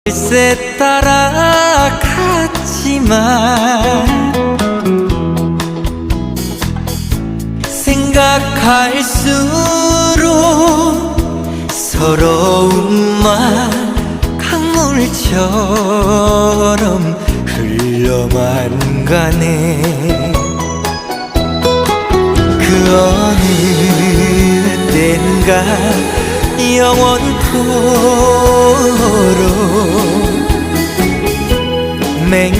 열쇠 따라 갔지만 생각할수록 서러움만 강물처럼 흘러만 가네. 그 어느 땐가 영원토록 맹